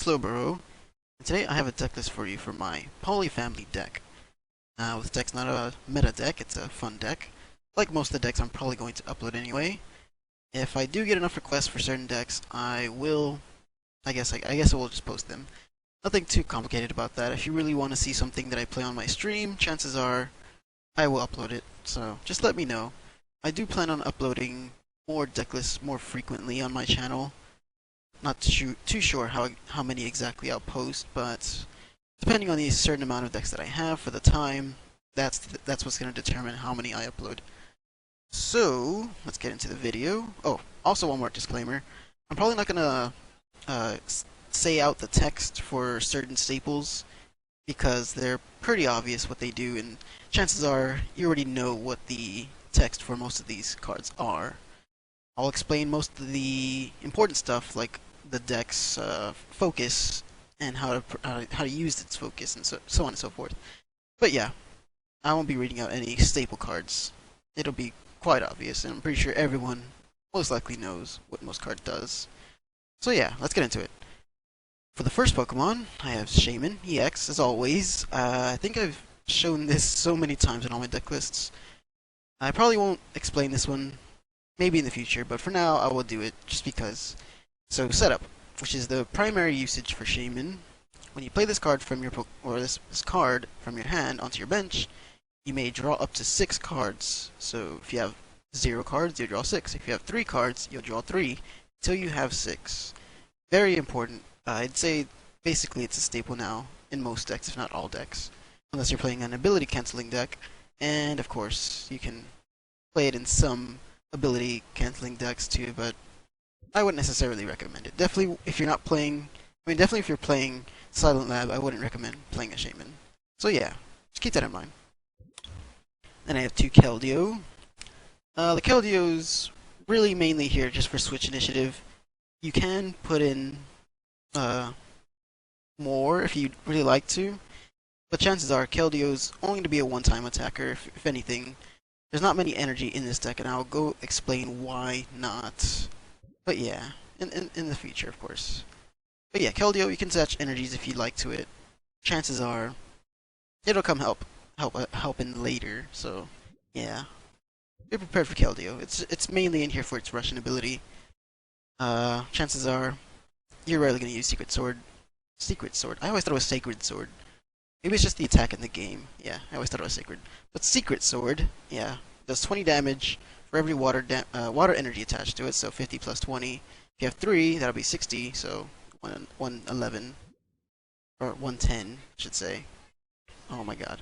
is Lobero, and today I have a deck list for you for my Poli-family deck. This deck's not a meta deck, it's a fun deck. Like most of the decks I'm probably going to upload anyway. If I do get enough requests for certain decks, I will, I guess I will just post them. Nothing too complicated about that. If you really want to see something that I play on my stream, chances are I will upload it, so just let me know. I do plan on uploading more deck lists more frequently on my channel. Not too sure how many exactly I'll post, but depending on the certain amount of decks that I have for the time, that's what's going to determine how many I upload. So let's get into the video. Oh, also one more disclaimer: I'm probably not going to say out the text for certain staples because they're pretty obvious what they do, and chances are you already know what the text for most of these cards are. I'll explain most of the important stuff like the deck's focus and how to use its focus and so on and so forth. But yeah, I won't be reading out any staple cards. It'll be quite obvious, and I'm pretty sure everyone most likely knows what most card does. So yeah, let's get into it. For the first Pokemon, I have Shaymin DX, as always. I think I've shown this so many times in all my deck lists. I probably won't explain this one, maybe in the future, but for now I will do it just because. So setup, which is the primary usage for Shaymin. When you play this card from your this card from your hand onto your bench, you may draw up to 6 cards. So if you have 0 cards, you'll draw 6. If you have 3 cards, you'll draw 3 until you have 6. Very important. I'd say basically it's a staple now in most decks, if not all decks, unless you're playing an ability canceling deck, and of course you can play it in some ability canceling decks too, but I wouldn't necessarily recommend it. Definitely if you're not playing, definitely if you're playing Silent Lab, I wouldn't recommend playing a Shaymin. So yeah, just keep that in mind. Then I have 2 Keldeo. The Keldeo's really mainly here just for switch initiative. You can put in more if you'd really like to, but chances are Keldeo's only going to be a one-time attacker, if anything. There's not many energy in this deck, and I'll go explain why not. But yeah, in the future, of course. But yeah, Keldeo, you can attach energies if you'd like to it. Chances are it'll come help in later. So yeah, be prepared for Keldeo. It's mainly in here for its Russian ability. Chances are you're rarely gonna use Secret Sword. Secret Sword. I always thought it was Sacred Sword. Maybe it's just the attack in the game. Yeah, I always thought it was Sacred. But Secret Sword, yeah, does 20 damage for every water energy attached to it, so 50 plus 20. If you have 3, that'll be 60, so 111. Or 110, I should say. Oh my god.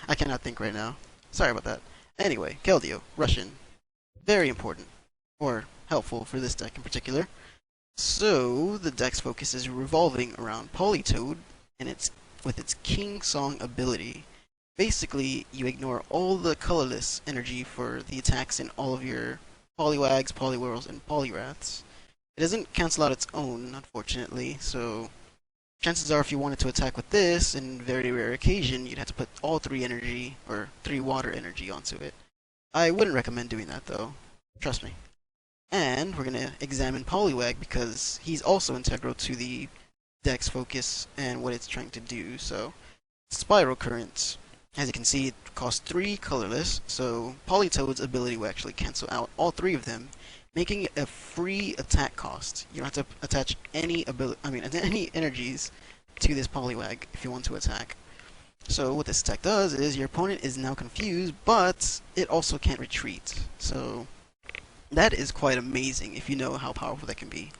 I cannot think right now. Sorry about that. Anyway, Keldeo, Russian. Very important. Or helpful for this deck in particular. So, the deck's focus is revolving around Politoed, and with its King Song ability. Basically, you ignore all the colorless energy for the attacks in all of your Poliwags, Poliwhirls, and Poliwraths. It doesn't cancel out its own, unfortunately, so chances are if you wanted to attack with this, in very rare occasion, you'd have to put all 3 energy, or 3 water energy onto it. I wouldn't recommend doing that, though. Trust me. And we're going to examine Poliwag because he's also integral to the deck's focus and what it's trying to do. So, Spiral Current. As you can see, it costs 3 colorless, so Politoed's ability will actually cancel out all 3 of them, making it a free attack cost. You don't have to attach any any energies to this Poliwag if you want to attack. So what this attack does is your opponent is now confused, but it also can't retreat. So that is quite amazing if you know how powerful that can be.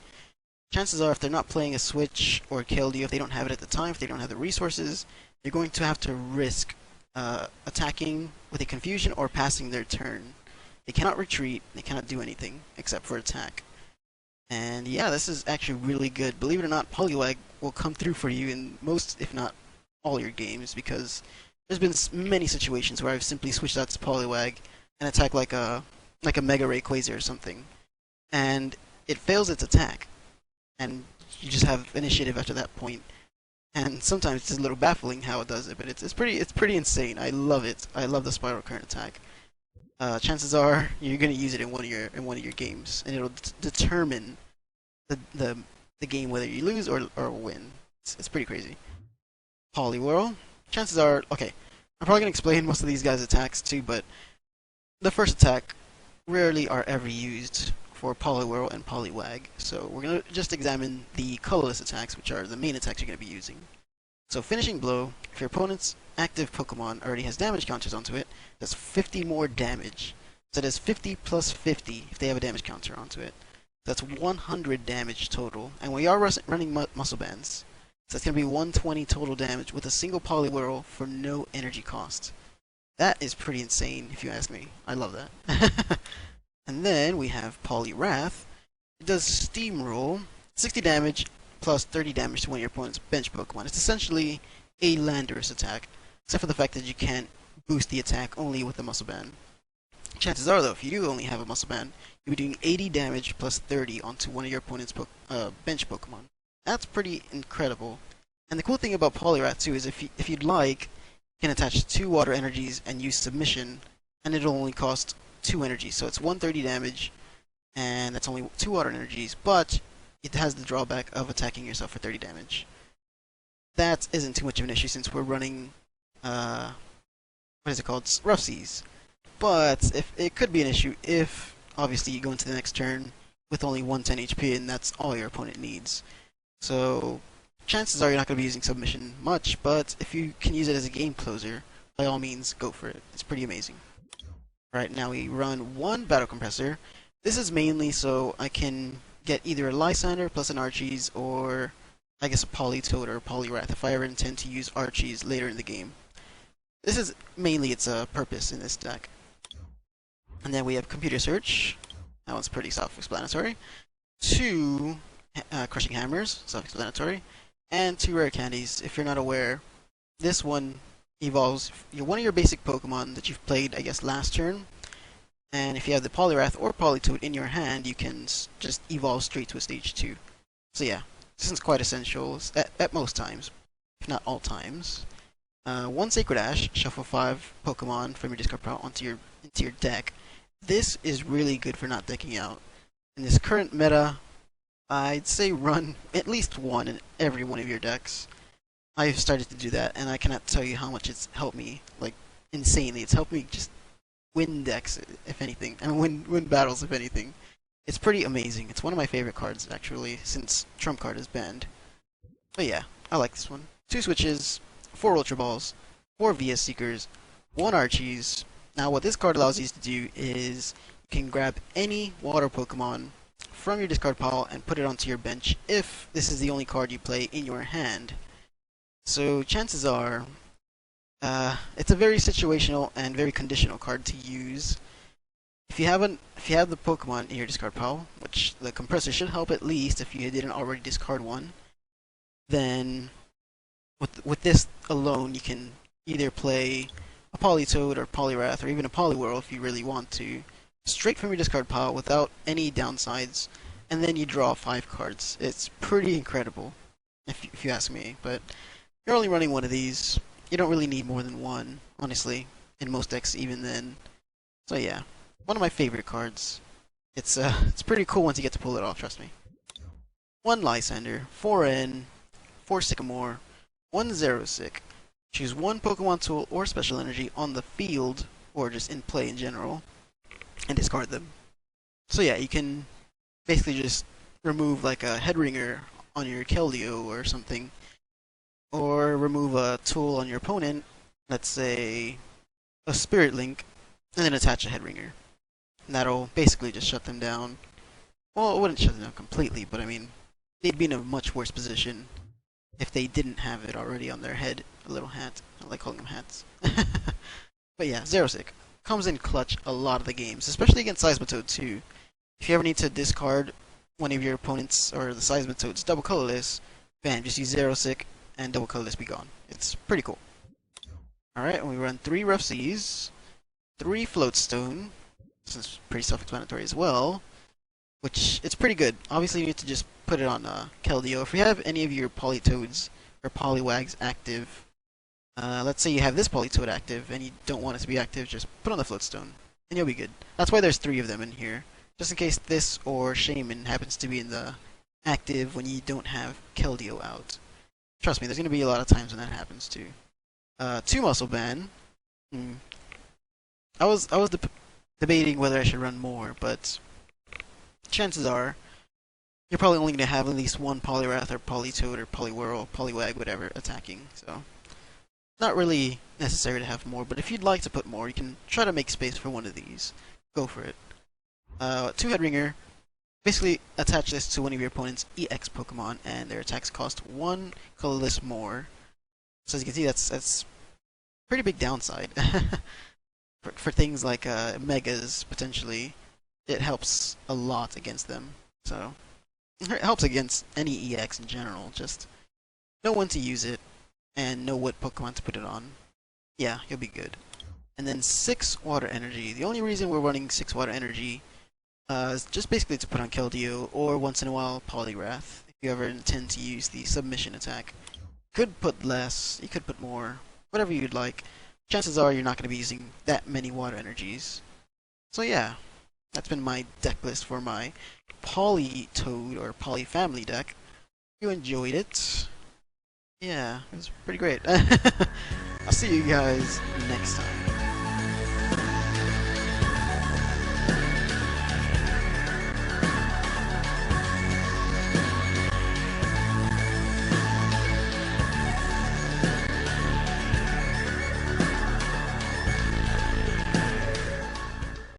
Chances are if they're not playing a Switch or Keldeo, if they don't have it at the time, if they don't have the resources, they're going to have to risk attacking with a confusion or passing their turn. They cannot retreat, they cannot do anything except for attack. And yeah, this is actually really good. Believe it or not, Poliwag will come through for you in most, if not all your games, because there's been many situations where I've simply switched out to Poliwag and attack like a Mega Rayquaza or something, and it fails its attack, and you just have initiative after that point. And sometimes it's a little baffling how it does it, but it's pretty insane. I love it. I love the Spiral Current attack. Chances are you're going to use it in one of your games, and it'll determine the the game whether you lose or win. It's pretty crazy. Poliwhirl. Chances are, okay, I'm probably going to explain most of these guys' attacks too, but the first attack rarely are ever used for Poliwhirl and Poliwag. So we're going to just examine the colorless attacks, which are the main attacks you're going to be using. So Finishing Blow, if your opponent's active Pokemon already has damage counters onto it, that's 50 more damage. So that's 50 plus 50 if they have a damage counter onto it. That's 100 damage total. And we are running Muscle Bands. So that's going to be 120 total damage with a single Poliwhirl for no energy cost. That is pretty insane, if you ask me. I love that. And then we have Poliwrath. It does Steamroll, 60 damage plus 30 damage to one of your opponent's bench Pokemon. It's essentially a Landorus attack, except for the fact that you can't boost the attack only with the Muscle Band. Chances are, though, if you do only have a Muscle Band, you'll be doing 80 damage plus 30 onto one of your opponent's bench Pokemon. That's pretty incredible. And the cool thing about Poliwrath, too, is if you'd like, you can attach 2 water energies and use Submission, and it'll only cost 2 energies. So it's 130 damage, and that's only 2 water energies, but it has the drawback of attacking yourself for 30 damage. That isn't too much of an issue since we're running, what is it called? Rough Seas. But if it could be an issue if, obviously, you go into the next turn with only 110 HP, and that's all your opponent needs. So chances are you're not going to be using Submission much, but if you can use it as a game closer, by all means, go for it. It's pretty amazing. Right, now we run 1 Battle Compressor. This is mainly so I can get either a Lysander plus an Archie's, or I guess a Politoed or a Poliwrath if I ever intend to use Archie's later in the game. This is mainly its purpose in this deck. And then we have Computer Search. That one's pretty self-explanatory. 2 Crushing Hammers, self-explanatory. And 2 Rare Candies. If you're not aware, this one evolves one of your basic Pokemon that you've played, I guess, last turn. And if you have the Poliwrath or Politoed in your hand, you can just evolve straight to a stage 2. So yeah, this is quite essential at most times, if not all times. 1 Sacred Ash, shuffle 5 Pokemon from your discard pile into your deck. This is really good for not decking out. In this current meta, I'd say run at least 1 in every one of your decks. I've started to do that, and I cannot tell you how much it's helped me, like, insanely. It's helped me just win decks, if anything, and win battles, if anything. It's pretty amazing. It's one of my favorite cards, actually, since Trump Card is banned. But yeah, I like this one. 2 switches, 4 Ultra Balls, 4 VS Seekers, 1 Archie's. Now what this card allows you to do is you can grab any water Pokemon from your discard pile and put it onto your bench if this is the only card you play in your hand. So chances are, it's a very situational and very conditional card to use. If you have the Pokemon in your discard pile, which the Compressor should help at least if you didn't already discard one, then with this alone you can either play a Politoed or Poliwrath or even a Poliwhirl if you really want to, straight from your discard pile without any downsides, and then you draw 5 cards. It's pretty incredible, if you ask me, but you're only running 1 of these. You don't really need more than 1, honestly, in most decks even then. So yeah, one of my favorite cards. It's pretty cool once you get to pull it off, trust me. 1 Lysander, 4 N, 4 Sycamore, 1 Xerosic. Choose 1 Pokemon tool or special energy on the field, or just in play in general, and discard them. So yeah, you can basically just remove like a Headringer on your Keldeo or something, or remove a tool on your opponent, let's say a Spirit Link, and then attach a Headringer. And that'll basically just shut them down. Well, it wouldn't shut them down completely, but I mean, they'd be in a much worse position if they didn't have it already on their head. A little hat. I like calling them hats. But yeah, Xerosic comes in clutch a lot of the games, especially against Seismitoad too. If you ever need to discard one of your opponents or the Seismitoad's double colorless, bam, just use Xerosic and double colorless be gone. It's pretty cool. Alright, and we run 3 Rough Seas, 3 Floatstone. This is pretty self-explanatory as well, which it's pretty good. Obviously you need to just put it on Keldeo. If you have any of your Politoads or Poliwags active, let's say you have this Politoed active and you don't want it to be active, just put on the Floatstone and you'll be good. That's why there's 3 of them in here, just in case this or Shaymin happens to be in the active when you don't have Keldeo out. Trust me, there's gonna be a lot of times when that happens too. 2 muscle ban. Hmm. I was debating whether I should run more, but chances are you're probably only gonna have at least one Poliwrath or Politoed or Poliwhirl, Poliwag, whatever, attacking. So not really necessary to have more, but if you'd like to put more, you can try to make space for one of these. Go for it. 2-head ringer. Basically, attach this to one of your opponent's EX Pokemon, and their attacks cost 1 colorless more. So as you can see, that's pretty big downside. for things like Megas, potentially, it helps a lot against them. So, it helps against any EX in general. Just know when to use it, and know what Pokemon to put it on. Yeah, you'll be good. And then 6 Water Energy. The only reason we're running 6 Water Energy is just basically to put on Keldeo, or once in a while Poliwrath, if you ever intend to use the submission attack. You could put less, you could put more, whatever you'd like. Chances are you're not going to be using that many Water Energies. So yeah, that's been my deck list for my Politoed or Poli-family deck. If you enjoyed it, yeah, it was pretty great. I'll see you guys next time.